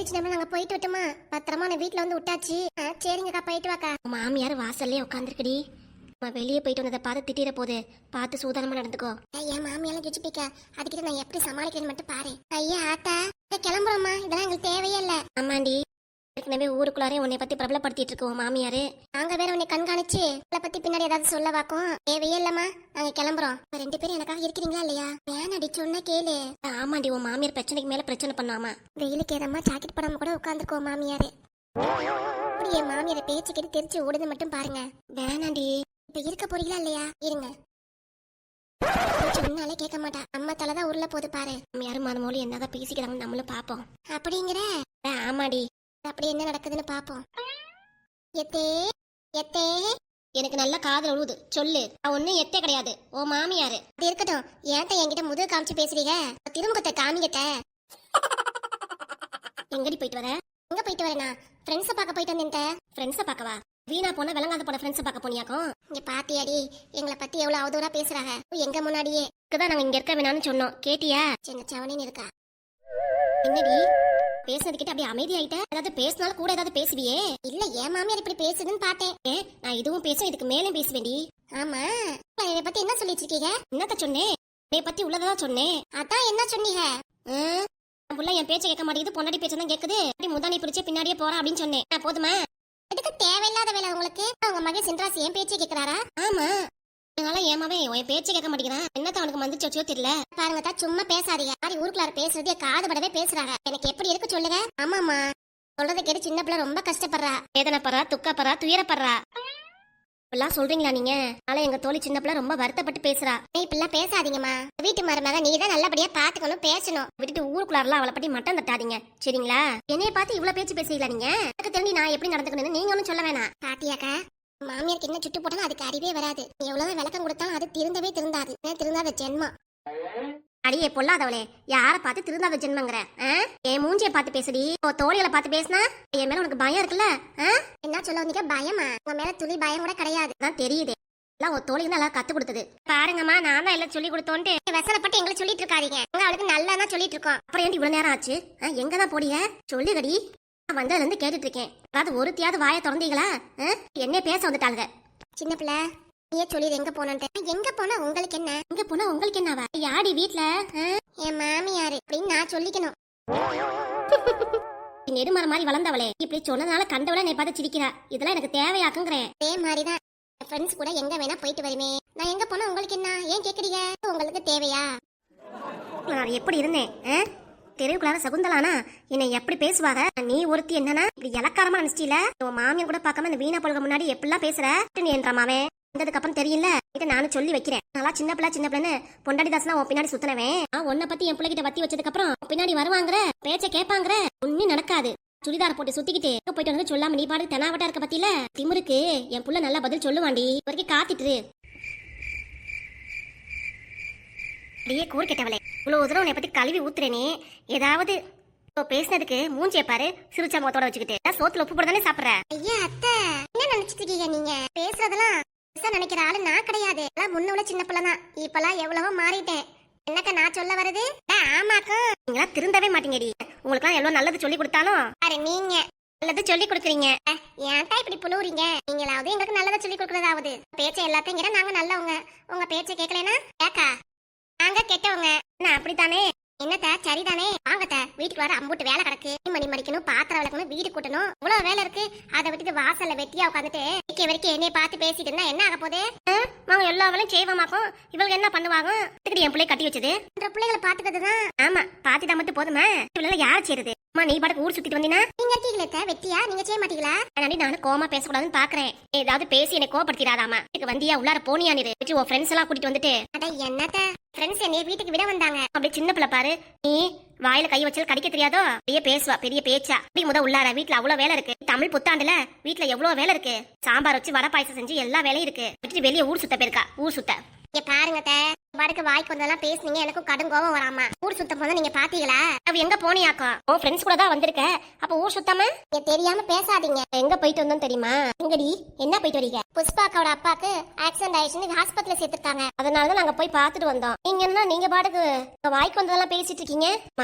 சரி சின்ன நாங்க போயிட்டு விட்டோமா, பத்திரமா நான் வீட்டுல வந்து விட்டாச்சு. சரிங்கக்கா போயிட்டு வாக்கா. மாமியார் வாசல்லே உட்காந்துருக்குடி. வெளியே போயிட்டு வந்ததை பார்த்து திட்டிட போது பார்த்து சூதானமா நடந்துக்கோ. என் மாமியால கிச்சுப்பிக்க, அதுக்கிட்ட நான் எப்படி சமாளிக்கிறேன்னு மட்டும் பாரு. ஐயா ஆத்தா கிளம்புறோமா, இதெல்லாம் எங்களுக்கு தேவையே இல்ல. ஆமாண்டி, ஏற்கனவே ஊருக்குள்ளாரே உன்னை பத்தி பிரபலப்படுத்திட்டு இருக்கோம் மாமியாரு. நாங்க வேற உன்னை கண்காணிச்சு அதை பத்தி பின்னாடி ஏதாவது சொல்ல வாக்கும். தேவையே இல்லம்மா, நாங்க கிளம்புறோம். 2 பேரும் எனக்காக இருக்கிறீங்களா இல்லையா? வேணாடி சொன்னா கேளு. ஆமாண்டி, உன் மாமியார் பிரச்சனைக்கு மேல பிரச்சனை பண்ணாமா. வெயிலுக்கு ஏதம்மா ஜாக்கெட் போடாம கூட உட்காந்துருக்கோ மாமியாரு. என் மாமியார பேச்சு கேட்டு தெரிச்சு ஓடுது மட்டும் பாருங்க. வேணாண்டி, இப்ப இருக்க போறீங்களா இல்லையா? இருங்க. சொன்னாலே கேட்க மாட்டா, அம்மா தலைதான் உருள போது பாரு. யாரும் மனமோலி என்னதான் பேசிக்கிறாங்கன்னு நம்மளும் பாப்போம். அப்படிங்கிற? ஆமாடி, அப்படி என்ன நடக்குதுன்னு பாப்போம். எத்தே எத்தே, எனக்கு நல்ல காதல் உழுவுது, சொல்லு. ஒன்னும் எத்தே கிடையாது, ஓ மாமியாரு. அது இருக்கட்டும், ஏன்ட்ட என்கிட்ட முதுகு காமிச்சு பேசுறீங்க? திருமுகத்தை காமிங்கத்த. எங்கடி போயிட்டு வர? எங்க போயிட்டு வரேனா? ஃப்ரெண்ட்ஸை பார்க்க போயிட்டு வந்தேன். ஃப்ரெண்ட்ஸை பார்க்கவா? வீணா போன விளங்காத போன ஃப்ரெண்ட்ஸை பார்க்க போனியாக்கும். இங்க பாத்தியாடி, எங்களை பத்தி எவ்வளவு அவதூறா பேசுறாங்க எங்க முன்னாடியே. இதுதான் நாங்க இங்க இருக்க வேணாம்னு சொன்னோம், கேட்டியா? சின்ன சவனின்னு இருக்கா. என்னடி பேசுனதுக்கிட்ட அப்படியே அமைதியாயிட்ட? ஏதாவது பேசினாலும் கூட ஏதாவது பேசுவியே? இல்ல, என் மாமியார் இப்படி பேசுதுன்னு பார்த்தேன். நான் இதுவும் பேசும், இதுக்கு மேலும் பேசுவேண்டி. ஆமா, என்னை பத்தி என்ன சொல்லி வச்சிருக்கீங்க? என்னத்த சொன்னேன்? என்னை பத்தி உள்ளதான் சொன்னேன். அதான் என்ன சொன்னீங்க? புள்ள என் பேச்சை கேட்க மாட்டேங்குது, பொன்னாடி பேச்சதான் கேக்குது, முந்தானி பிடிச்ச பின்னாடியே போறா அப்படின்னு சொன்னேன். போதுமா? இதுக்கு தேவையில்லாத வேலை உங்களுக்கு. உங்க மகன் சின்ராஸ் என் பேச்சை கேட்கிறாரா? ஆமா, அதனால ஏமாவே என் பேச்சை கேட்க மாட்டேங்கிறான். என்னத்த அவனுக்கு மந்திச்சு வச்சோ தெரியல. பாருங்க தான், சும்மா பேசாதீங்க. மாதிரி ஊருக்குள்ளார பேசுறது காது படவே பேசுறாங்க. எனக்கு எப்படி இருக்கு சொல்லுங்க. ஆமாமா, சொல்றதை கேட்டு சின்ன பிள்ளை ரொம்ப கஷ்டப்படுறா, வேதனைப்படுறா, துக்கப்படுறா, துயரப்படுறா. இப்பெல்லாம் சொல்றீங்களா நீங்க? ஆனா எங்க தோழி சின்ன பிள்ளை ரொம்ப வருத்தப்பட்டு பேசுறா. இப்பெல்லாம் பேசாதீங்கம்மா, வீட்டு மருமக நீ தான் நல்லபடியா பாத்துக்கணும், பேசணும். விட்டுட்டு ஊருக்குள்ளாரலாம் அவளை பத்தி மட்டும் தட்டாதீங்க, சரிங்களா? என்னைய பார்த்து இவ்வளவு பேச்சு பேசுறீங்களா நீங்க? எனக்கு தெரிஞ்சு நான் எப்படி நடந்துக்கணும்னு நீங்க ஒன்னும் சொல்ல வேணாம். பாத்தியாக்கா, மாமியாருக்கு என்ன சுட்டு போட்டாலும் அதுக்கு அறிவே வராது. எவ்வளவு விளக்கம் கொடுத்தாலும் அது திருந்தவே திருந்தாது. திருந்தாத ஜென்மம். அடியே பொல்லாதவளே, யார பார்த்து திருந்தாத ஜென்மங்கிற? என் மூஞ்சிய பார்த்து பேசுடி. தோழிகளை பார்த்து பேசினா என் மேல உனக்கு பயம் இருக்குல்ல? என்ன சொல்ல வந்தீங்க? பயமா? உங்க மேல துளி பயம் கூட கிடையாது. தான் தெரியுது. எல்லாம் ஒரு தோழி நல்லா கத்து கொடுத்தது. பாருங்கம்மா, நான் தான் எல்லாம் சொல்லி கொடுத்தோன்ட்டு வெசனப்பட்டு எங்களை சொல்லிட்டு இருக்காதீங்க. அவளுக்கு நல்லா தான் சொல்லிட்டு இருக்கோம். அப்புறம் ஏன் இவ்வளவு நேரம் ஆச்சு? எங்கதான் போடிய? சொல்லுகடி. வந்ததுல இருந்து கேட்டுட்டு இருக்கேன். அதாவது ஒருத்தியாவது வாயை திறந்தீங்களா? என்ன பேச வந்துட்டாங்க. சின்ன பிள்ளை, நீயே சொல்லிடு எங்க போனன்ட்டு. எங்க போனா உங்களுக்கு என்ன? எங்க போனா உங்களுக்கு என்னவா? யாடி வீட்ல? என் மாமியாரு அப்படின்னு நான் சொல்லிக்கணும். நெடுமர மாதிரி வளர்ந்தவளே, இப்படி சொன்னதுனால கண்டவள நீ பார்த்து சிரிக்கிறா. இதெல்லாம் எனக்கு தேவையாக்குங்கிறேன். அதே மாதிரிதான் ஃப்ரெண்ட்ஸ் கூட எங்க வேணா போயிட்டு வருமே. நான் எங்க போனா உங்களுக்கு என்ன? ஏன் கேக்குறீங்க? உங்களுக்கு தேவையா? நான் எப்படி இருந்தேன்? தெருவுக்குள்ளார சகுந்தலானா என்னை எப்படி பேசுவாங்க? நீ ஒருத்தி என்னன்னா இப்படி இலக்காரமா நினைச்சிட்டீல? உன் மாமியா கூட பார்க்காம இந்த வீணா பொழுக முன்னாடி எப்படிலாம் பேசுற நீ என்றமாவே. வந்ததுக்கு அப்புறம் தெரியல, நானும் சொல்லி வைக்கிறேன். நல்லா சின்ன பிள்ளைன்னு பொண்டாடி தாசனா உன் பின்னாடி சுத்தினவேன். உன்னை பத்தி என் பிள்ளைகிட்ட வத்தி வச்சதுக்கு அப்புறம் பின்னாடி வருவாங்கிற பேச்ச கேட்பாங்கிற ஒன்னும் நடக்காது. சுடிதார் போட்டு சுத்திக்கிட்டு போயிட்டு வந்து சொல்லாம நீ பாடு தெனாவட்டா இருக்க பத்தியில திமுருக்கு என் புள்ள நல்லா பதில் சொல்லுவாண்டி. வரைக்கும் காத்திட்டு அப்படியே கூறு கேட்டவளே, இவ்வளவு தூரம் உன்னை பத்தி கழுவி ஊத்துறேனே, ஏதாவது பேசினதுக்கு மூஞ்சிய பாரு, சிறுச்சா முகத்தோட வச்சுக்கிட்டு சோத்துல உப்பு போடுதானே சாப்பிடுற. ஐயா அத்தை, என்ன நினைச்சிட்டு இருக்கீங்க நீங்க? பேசுறதெல்லாம் நினைக்கிற ஆளு நான் கிடையாது. முன்ன உள்ள சின்ன பிள்ளைதான். இப்பெல்லாம் எவ்வளவோ மாறிட்டேன். என்னக்கா நான் சொல்ல வருது? ஆமாக்கா, நீங்களா திருந்தவே மாட்டீங்கடி. உங்களுக்கு எல்லாம் எவ்வளவு நல்லது சொல்லி கொடுத்தாலும் பாரு, நீங்க நல்லது சொல்லி கொடுக்குறீங்க. ஏன்டா இப்படி புழுவுறீங்க? நீங்களாவது எங்களுக்கு நல்லதை சொல்லி கொடுக்கறதாவது. பேச்ச எல்லாத்தையும் நாங்க நல்லவங்க, உங்க பேச்ச கேட்கலன்னா ஏக்கா நாங்க கெட்டவங்க. என்ன அப்படித்தானே? என்னத்த சரிதானே? வாங்கத்த, வீட்டுக்கு வர அம்புட்டு வேலை கிடக்கு. மணி மடிக்கணும், பாத்திரம் விளக்கணும், வீடு கூட்டணும், இவ்வளவு வேலை இருக்கு. அதை விட்டுட்டு வாசல்ல வெட்டியா உட்காந்துட்டு வரைக்கும் என்னைய பார்த்து பேசிட்டு இருந்தா என்ன ஆக போகுது? நாங்க எல்லா வேலையும் செய்வோமாக்கும். இவங்க என்ன பண்ணுவாங்க? என் பிள்ளை கட்டி வச்சது பிள்ளைகளை பாத்துக்கிறதுதான். ஆமா, பாத்துட்டா மட்டும் போதுமா? இவள யார் செய்யறது? நீ பாட்டுக்கு ஊர் சுத்திட்டு வந்தீங்கன்னா நீங்க இருக்கீங்களே வெட்டியா, நீங்க செய்ய மாட்டீங்களா? நானும் கோமா பேசக்கூடாதுன்னு பாக்குறேன். ஏதாவது பேசி என்னை கோபப்படுத்திடாதாமா. இதுக்கு வந்தியா உள்ளார போனியா? நீ உன் ஃப்ரெண்ட்ஸ் எல்லாம் கூட்டிட்டு வந்துட்டு அட என்னத்த ஃப்ரெண்ட்ஸ் என்னைய வீட்டுக்கு விட வந்தாங்க. அப்படி சின்ன பிள்ளை பாரு, நீ வாயில கை வச்சாலும் கடிக்க தெரியாதோ? பெரிய பேசுவா, பெரிய பேச்சா. அப்படி முத உள்ளார வீட்டுல அவ்வளவு வேலை இருக்கு. தமிழ் புத்தாண்டுல வீட்டுல எவ்வளவு வேலை இருக்கு. சாம்பார் வச்சு வடை பாயசம் செஞ்சு எல்லா வேலையும் இருக்கு. விட்டுட்டு வெளியே ஊர் சுத்த போயிருக்கா. ஊர் சுத்த இங்க பாருங்க பாட்டுக்கு வாய்க்கு வந்தெல்லாம் பேசுனீங்க, எனக்கும் கடும் கோவம் வராம. ஊர் சுத்தம் போது நீங்க பாத்தீங்களா? அவ எங்க போனியாக்கா? உன் ஃப்ரெண்ட்ஸ் கூட தான் வந்திருக்க, அப்ப ஊர் சுத்தாம தெரியாம பேசாதீங்க. எங்க போயிட்டு வந்தோம் தெரியுமா? எங்கடி என்ன போயிட்டு வரீங்க? புஷ்பாக்காவோட அப்பாக்கு ஆக்சிடென்ட் ஆயிடுச்சுன்னு ஹாஸ்பிட்டல்ல சேர்த்திருக்காங்க. அதனாலதான் நாங்க போய் பாத்துட்டு வந்தோம். நீங்க என்ன நீங்க பாட்டுக்கு வாய்க்கு வந்ததெல்லாம் பேசிட்டு இருக்கீங்க?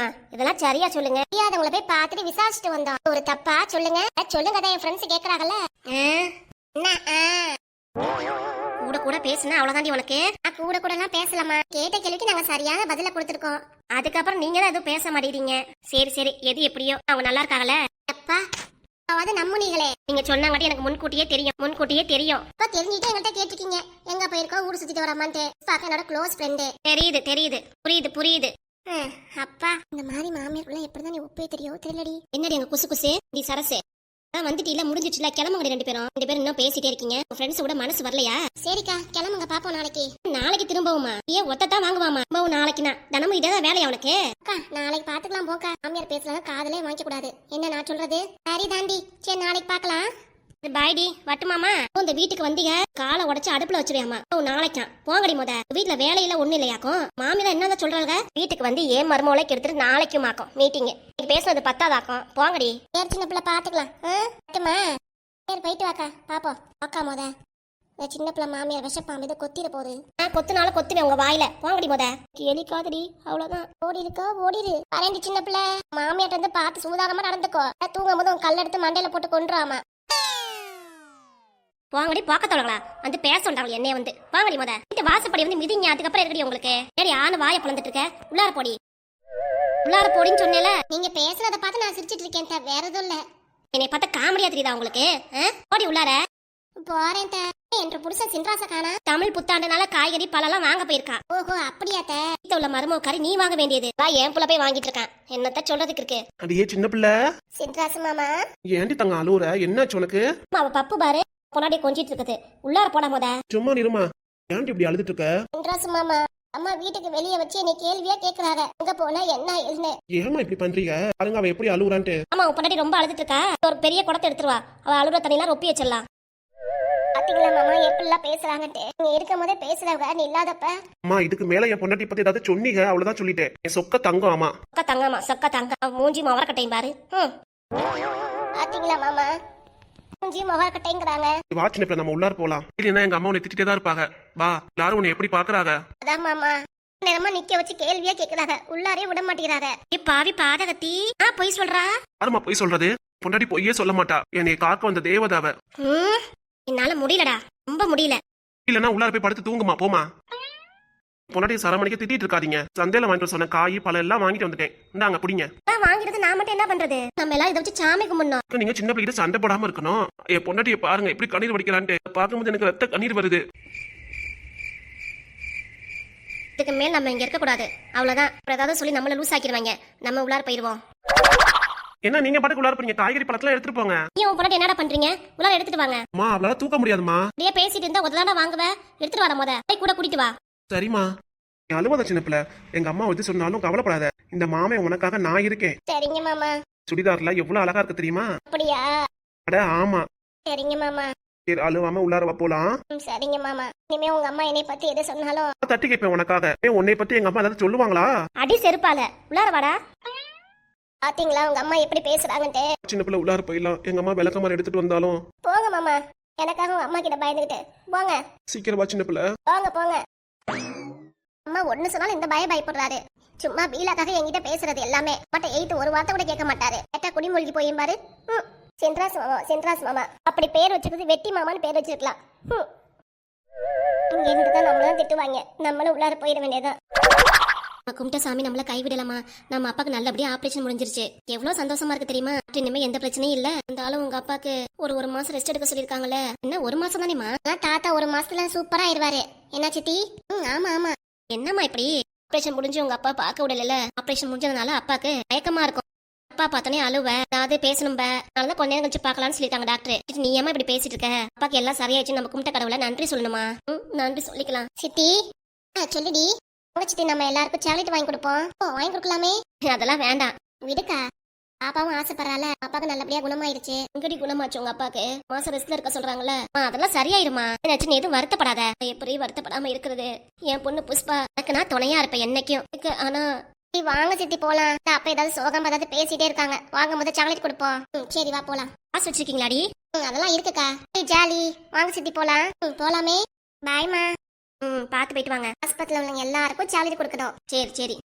இதெல்லாம் சரியா சொல்லுங்க. உங்களை போய் பாத்துட்டு விசாரிச்சுட்டு வந்தோம். ஒரு தப்பா சொல்லுங்க சொல்லுங்க. என் ஃப்ரெண்ட்ஸ் கேக்குறாங்கல்ல. கூட கூட பேசுனா அவ்வளவுதாண்டி உனக்கு. கூட கூட எல்லாம் பேசலாமா? கேட்ட கேள்விக்கு நாங்க சரியான பதில கொடுத்துருக்கோம். அதுக்கப்புறம் நீங்க தான் எதுவும் பேச மாட்டேறீங்க. சரி சரி, எது எப்படியோ அவங்க நல்லா இருக்காங்களே. அப்பா அதாவது நம்புனீங்களே, நீங்க சொன்னாங்கட்டி எனக்கு முன்கூட்டியே தெரியும். இப்ப தெரிஞ்சுட்டு எங்கள்கிட்ட கேட்டிருக்கீங்க எங்க போயிருக்கோம், ஊர் சுத்திட்டு வராமான்ட்டு. என்னோட க்ளோஸ் ஃப்ரெண்டு. தெரியுது புரியுது. அப்பா இந்த மாதிரி மாமியாருக்குள்ள எப்படிதான் நீ ஒப்பே தெரியலடி. என்னடி எங்க குசு குசு நீ சரசு வந்துட்டீல, முடிஞ்சிச்சுல, கிளம்புங்க. ரெண்டு பேரும் இன்னும் பேசிட்டே இருக்கீங்க. ஃப்ரெண்ட்ஸ் கூட மனசு வரலையா? சரிக்கா கிளம்புங்க, பாப்போம். நாளைக்கு திரும்பவுமா? ஏன் ஒத்தத்தான் வாங்குவாமா? நாளைக்குனா தினமும் இதேதான் வேலையா உனக்கு? அக்கா நாளைக்கு பாத்துக்கலாம் போக்கா. மாமியார் பேசுறாங்க காதலே வாங்கிக்க கூடாது. என்ன நான் சொல்றது? சரி தாண்டி, சரி நாளைக்கு பாக்கலாம். பாய்டி வட்டுமாமா. இந்த வீட்டுக்கு வந்தீங்க, காலை உடைச்சு அடுப்புல வச்சிருவியாமா? நாளைக்கான் போங்கடி. முத வீட்டுல வேலையில ஒண்ணு இல்லையாக்கும். மாமியார் என்னதான் சொல்றாங்க? வீட்டுக்கு வந்து ஏன் மருமகளை எடுத்துட்டு நாளைக்கும் ஆக்கும் மீட்டிங். பேசுறது பத்தாதாக்கும். போங்கடி. சின்ன பிள்ளை பாத்துக்கலாம். சரி போயிட்டு வாக்கா, பாப்போம். வாக்கா முத சின்ன பிள்ளை மாமியார் விஷப்பாம்பு இதை கொத்திட போகுது. கொத்துனாலும் கொத்துவேன் உங்க வாயில. போங்கடி முத. எலிக்காதடி, அவ்வளவுதான். ஓடிரு. வரேண்டி சின்ன பிள்ளை. மாமியார்ட்ட வந்து பார்த்து சூதானமா நடந்துக்கோ. தூங்கும் போது உன் கல் எடுத்து மண்டையில போட்டு கொண்டுருவாமா. வாங்கடி பாக்கத்தோடங்களா வந்து பேச சொல்றாங்க என்னைய வந்து. வாங்கடி முத வீட்டு வாசப்படி வந்து மிதிங்க. அதுக்கப்புறம் இருக்கடி உங்களுக்கு. சரி ஆன வாயை பிளந்துட்டு இருக்க. உள்ளார போடின்னு சொன்னேல. நீங்க பேசுறத பார்த்து நான் சிரிச்சிட்டு இருக்கேன், வேற எதுவும் இல்ல. என்னை பார்த்தா காமெடியா தெரியுதா உங்களுக்கு? போடி உள்ளார. போறேன். என்ற புருஷன் சின்ராச காணா. தமிழ் புத்தாண்டுனால காய்கறி பழம் வாங்க போயிருக்கா. ஓஹோ அப்படியாத்த. வீட்டுல உள்ள மருமக கறி நீ வாங்க வேண்டியது. என் புள்ள போய் வாங்கிட்டு இருக்கான். என்னத்த சொல்றதுக்கு இருக்கு? அடியே சின்ன பிள்ளை. சின்ராசு மாமா. ஏன்டி தங்க அழுவுற? என்னாச்சு உனக்கு? அவ பப்பு பாரு பொன்னாடி கொஞ்சிட்டு இருக்குது. உள்ளார போடா முத. சும்மா நிருமா. ஏன்டி இப்படி அழுதுட்டு இருக்க? சின்ராசு மாமா அம்மா வீட்டுக்கு வெளியே வச்சு என்னை கேள்வியா கேக்குறாங்க. எங்க போனா என்ன எழுதுனே. ஏமா இப்படி பண்றீங்க? பாருங்க அவ எப்படி அழுவுறான்ட்டு. ஆமா உன் பொன்னாடி ரொம்ப அழுதுட்டு இருக்கா. ஒரு பெரிய குடத்தை எடுத்துருவா. அவ அழுகுற தண்ணிலாம் ரொப்பி வச்சிடலாம். பாத்தீங்களா மாமா எப்படிலாம் பேசுறாங்கட்டு. நீங்க இருக்கும் போதே பேசுறாங்க, நீ இல்லாதப்ப. அம்மா இதுக்கு மேல என் பொண்டாட்டி பத்தி ஏதாவது சொன்னீங்க அவ்வளவுதான் சொல்லிட்டேன். என் சொக்க தங்கம். ஆமா சொக்க தங்கம். மூஞ்சி மவரக்கட்டையும் பாரு. பாத்தீங்களா மாமா மூஞ்சி மவரக்கட்டைங்கிறாங்க. வா சின்ன பிள்ளை நம்ம உள்ளார போலாம். இல்லைன்னா எங்க அம்மா உன்னை திட்டிட்டே தான் இருப்பாங்க. வா எல்லாரும் உன்னை எப்படி பாக்குறாங்க? அதான் மாமா நேரமா நிக்க வச்சு கேள்வியா கேக்குறாங்க. உள்ளாரே விட மாட்டேங்கிறாங்க. பாவி பாதகத்தி பொய் சொல்றா. யாருமா பொய் சொல்றது? பொண்டாட்டி பொய்யே சொல்ல மாட்டா. என்னை காக்க வந்த தேவதாவ. என்னால முடியலடா, ரொம்ப முடியல. இல்லன்னா உள்ளார போய் படுத்து தூங்குமா. போமா. பொண்டாட்டி சரமணிக்க திட்டிட்டு இருக்காதீங்க. சந்தையில வாங்கிட்டு சொன்ன காய் பழம் எல்லாம் வாங்கிட்டு வந்துட்டேன். இந்தாங்க புடிங்க. வாங்கிட்டு நான் மட்டும் என்ன பண்றது? நம்ம எல்லாம் இதை வச்சு சாமி கும்பிடணும். நீங்க சின்ன பிள்ளைகிட்ட சண்டை போடாம இருக்கணும். என் பொண்டாட்டியை பாருங்க எப்படி கண்ணீர் வடிக்கிறான்ட்டு. பார்க்கும்போது எனக்கு ரத்த கண்ணீர் வருது. இதுக்கு மேல் நம்ம இங்க இருக்க கூடாது. அவ்வளவுதான். ஏதாவது சொல்லி நம்மள லூஸ் ஆக்கிடுவாங்க. நம்ம உள்ளார போயிருவோம். என்ன நீங்க பாட்டுக்கு உள்ளார போறீங்க? காய்கறி பழத்தெல்லாம் எடுத்துட்டு போங்க. நீ உன் பொண்டாட்டி என்னடா பண்றீங்க? உள்ளார எடுத்துட்டு வாங்க. அம்மா அவளால தூக்க முடியாதுமா. அப்படியே பேசிட்டு இருந்தா ஒருதாண்டா வாங்குவ. எடுத்துட்டு வர முத கூட கூட்டிட்டு வா. சரிம்மா. அழுவாத சின்ன பிள்ளை. எங்க அம்மா வச்சு சொன்னாலும் கவலைப்படாத. இந்த மாமே உனக்காக நான் இருக்கேன். சரிங்க மாமா. சுடிதார்ல எவ்வளவு அழகா இருக்கு தெரியுமா? அப்படியா? அட ஆமா. சரிங்க மாமா. சரி அழுவாம உள்ளார போலாம். சரிங்க மாமா. இனிமே உங்க அம்மா என்னை பத்தி எதை சொன்னாலும் தட்டி கேட்பேன் உனக்காக. உன்னை பத்தி எங்க அம்மா ஏதாவது சொல்லுவாங்களா? அடி செருப்பால. உள்ளார வாடா. பாத்தீங்களா உங்க அம்மா எப்படி பேசுறாங்கன்னு? சின்ன பிள்ளை உள்ளார போயிடலாம். எங்க அம்மா விளக்கமாறு எடுத்துட்டு வந்தாலும். போங்க மாமா. எனக்காக உங்க அம்மா கிட்ட பயந்துகிட்டு போங்க. சீக்கிரம் வா சின்ன பிள்ளை. போங்க. அம்மா ஒண்ணு சொன்னாலும் இந்த பயப்படுறாரு. சும்மா பீலாக்காக என்கிட்ட பேசுறது எல்லாமே. பட் 8 ஒரு வார்த்தை கூட கேட்க மாட்டாரு. கேட்டா குடிமொழிக்கு போய் பாரு. சென்ட்ராஸ் மாமா அப்படி பேர் வச்சுக்கிறது வெட்டி மாமான்னு பேர் வச்சிருக்கலாம். இங்க இருந்துதான் நம்மளும் திட்டுவாங்க. நம்மளும் உள்ளார போயிட வேண்டியதான். கும்பிட்ட சாமி நம்மள கைவிடலாமா? நம்ம அப்பாக்கு நல்லபடியா ஆபரேஷன் முடிஞ்சிருச்சு. எவ்வளவு சந்தோஷமா இருக்கு தெரியுமா? இனிமே எந்த பிரச்சனையும் இல்ல. இருந்தாலும் உங்க அப்பாக்கு ஒரு மாசம் ரெஸ்ட் எடுக்க சொல்லிருக்காங்கல்ல. என்ன ஒரு மாசம் தானேமா? தாத்தா ஒரு மாசத்துல சூப்பரா ஆயிருவாரு. என்ன சித்தி? ஆமா. என்னம்மா இப்படி? ஆபரேஷன் முடிஞ்சு உங்க அப்பா பார்க்க விடல. ஆபரேஷன் முடிஞ்சதுனால அப்பாக்கு மயக்கமா இருக்கும். அப்பா பார்த்தனே அழுவ ஏதாவது பேசணும்ப. அதனால கொஞ்ச நேரம் கழிச்சு பார்க்கலாம்னு சொல்லிட்டாங்க டாக்டர். நீ ஏமா இப்படி பேசிட்டு இருக்க? அப்பாக்கு எல்லாம் சரியாயிடுச்சு. நம்ம கும்பிட்ட கடவுளை நன்றி சொல்லணுமா? நன்றி சொல்லிக்கலாம். சித்தி சொல்லுடி. சித்தி நம்ம எல்லாருக்கும் சாக்லேட் வாங்கி கொடுப்போம். வாங்கி கொடுக்கலாமே? அதெல்லாம் வேண்டாம் விடுக்கா. பாப்பாவும் ஆசைப்படுறால, அப்பாக்கு நல்லபடியா குணமாயிருச்சு. உங்கடி குணமாச்சு உங்க அப்பாக்கு? மாசம் ரெஸ்ட்ல இருக்க சொல்றாங்கல்ல, அதெல்லாம் சரியாயிருமா. என்னாச்சு, நீ எதுவும் வருத்தப்படாத. எப்படி வருத்தப்படாம இருக்கிறது? என் பொண்ணு புஷ்பா எனக்கு நான் துணையா இருப்பேன் என்னைக்கும். ஆனா வாங்க சித்தி போலாம். அப்ப ஏதாவது சோகம் ஏதாவது பேசிட்டே இருக்காங்க. வாங்க முதல் சாக்லேட் கொடுப்போம். சரி வா போலாம். காசு வச்சிருக்கீங்களாடி? அதெல்லாம் இருக்குக்கா. ஜாலி. வாங்க சித்தி போலாம். போலாமே. பாய்மா. பாத்து போயிட்டு வாங்க. ஆஸ்பத்திரியில உள்ளவங்க எல்லாருக்கும் சாக்லேட் கொடுக்கணும். சரி சரி.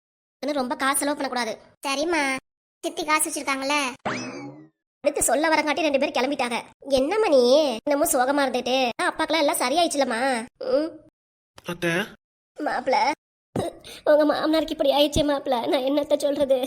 இன்னும் ரொம்ப காசு செலவு பண்ணக்கூடாது. சரிம்மா. சித்தி காசு வச்சிருக்காங்கல்ல. அடுத்து சொல்ல வரங்காட்டி 2 பேரும் கிளம்பிட்டாங்க. என்னம்மா நீ இன்னமும் சோகமா இருந்துட்டு? அப்பாக்கெல்லாம் எல்லாம் சரியாயிடுச்சுலம்மா. அத்தை, மாப்பிள, உங்க மாமனாருக்கு இப்படி ஆயிடுச்சே மாப்பிள, நான் என்னத்த சொல்றது?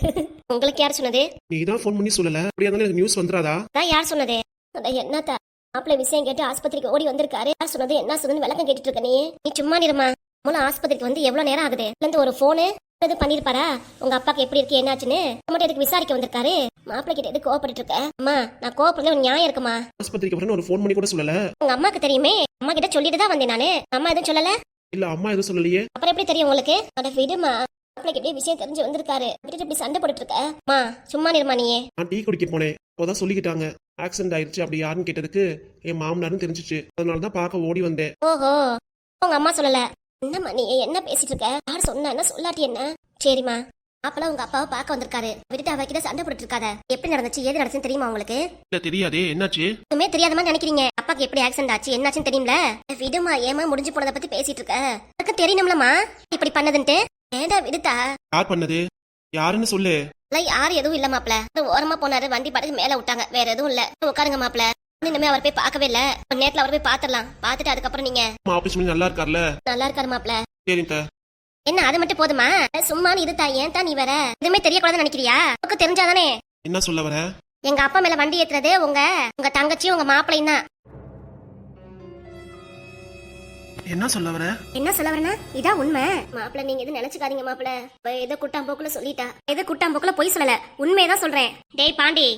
உங்களுக்கு யார் சொன்னது? நீ தான் ஃபோன் பண்ணி சொல்லல. அப்படியே இருந்தாலும் எனக்கு நியூஸ் வந்துராதா? அதான் யார் சொன்னது? அதான் என்னத்த மாப்பிள விஷயம் கேட்டு ஆஸ்பத்திரிக்கு ஓடி வந்திருக்காரு. யார் சொன்னது என்ன சொன்னது விளக்கம் கேட்டுட்டு இருக்க நீ சும்மா நிருமா. மூலம் ஆஸ்பத்திரிக்கு வந்து எவ்வளவு நேரம் ஆகுது? இருந்து ஒரு போனு இது பண்ணிருப்பாரா? உங்க அப்பாக்கு எப்படி இருக்கு என்னாச்சுன்னு மட்டும் எதுக்கு விசாரிக்க வந்திருக்காரு? மாப்பிள கிட்ட எது கோவப்பட்டு இருக்க? அம்மா நான் கோவப்படுறது ஒரு நியாயம் இருக்குமா? ஆஸ்பத்திரிக்கு வரணும் ஒரு ஃபோன் பண்ணி கூட சொல்லல. உங்க அம்மாக்கு தெரியுமே. அம்மா கிட்ட சொல்லிட்டு தான் வந்தேன் நானு. அம்மா எதுவும் சொல்லல? இல்ல அம்மா எதுவும் சொல்லலையே. அப்புறம் எப்படி தெரியும் உங்களுக்கு? அட விடுமா. மாப்பிளைக்கு எப்படி விஷயம் தெரிஞ்சு வந்திருக்காரு. விட்டுட்டு இப்படி சண்டை போட்டுட்டு இருக்க? அம்மா சும்மா நிருமா நீயே. நான் டீ குடிக்க போனேன். அப்போதான் சொல்லிக்கிட்டாங்க ஆக்சிடென்ட் ஆயிடுச்சு. அப்படி யாருன்னு கேட்டதுக்கு என் மாமனார்னு தெரிஞ்சிச்சு. அதனாலதான் பார்க்க ஓடி வந்தேன். ஓஹோ, உங்க அம்மா சொல்லல? என்னம்மா நீ என்ன பேசிட்டு இருக்க? யார் சொன்னா என்ன சொல்லாட்டி என்ன? சரிம்மா. அப்பெல்லாம் உங்க அப்பாவை பார்க்க வந்திருக்காரு. விட்டுட்டு அவகிட்ட சண்டை போட்டுட்டு இருக்காத. எப்படி நடந்துச்சு ஏது நடந்துச்சு தெரியுமா உங்களுக்கு? இல்ல தெரியாதே. என்னாச்சு? எதுவுமே தெரியாத மாதிரி நினைக்கிறீங்க. அப்பாக்கு எப்படி ஆக்சிடென்ட் ஆச்சு என்னாச்சுன்னு தெரியும்ல? விடுமா. ஏமா முடிஞ்சு போனதை பத்தி பேசிட்டு இருக்க? அதுக்கு தெரியணும்லமா இப்படி பண்ணதுன்ட்டு. ஏண்டா விடுத்தா? யார் பண்ணது? யாருன்னு சொல்லு. யாரும் எதுவும் இல்ல மாப்ள. ஓரமா போனாரு, வண்டி பாட்டுக்கு மேல விட்டாங்க. வேற எதுவும் இல்ல. உட்காருங்க மாப்ள. இனிமே அவர் போய் பார்க்கவே இல்ல. நேத்துல அவர் போய் பாத்துடலாம். பாத்துட்டு அதுக்கப்புறம் நீங்க. ஆபீஸ் பண்ணி நல்லா இருக்கார்ல? நல்லா இருக்காரு மாப்ள. சரிங்க. என்ன அது மட்டும் போதுமா? சும்மானு இதுதா. ஏன் தான் நீ வேற எதுவுமே தெரியக்கூடாதுன்னு நினைக்கிறியா? உனக்கு தெரிஞ்சாதானே. என்ன சொல்ல வர? எங்க அப்பா மேல வண்டி ஏத்துறது உங்க தங்கச்சியும் உங்க மாப்பிளையும் தான். என்ன சொல்ல வர? என்ன சொல்ல வரனா? இதான் உண்மை மாப்பிள. நீங்க எதுவும் நினைச்சுக்காதீங்க மாப்பிள. ஏதோ குட்டாம்போக்குல சொல்லிட்டா. ஏதோ குட்டாம்போக்குல பொய் சொல்லல, உண்மையதான் சொல்றேன். டேய் பாண்டி,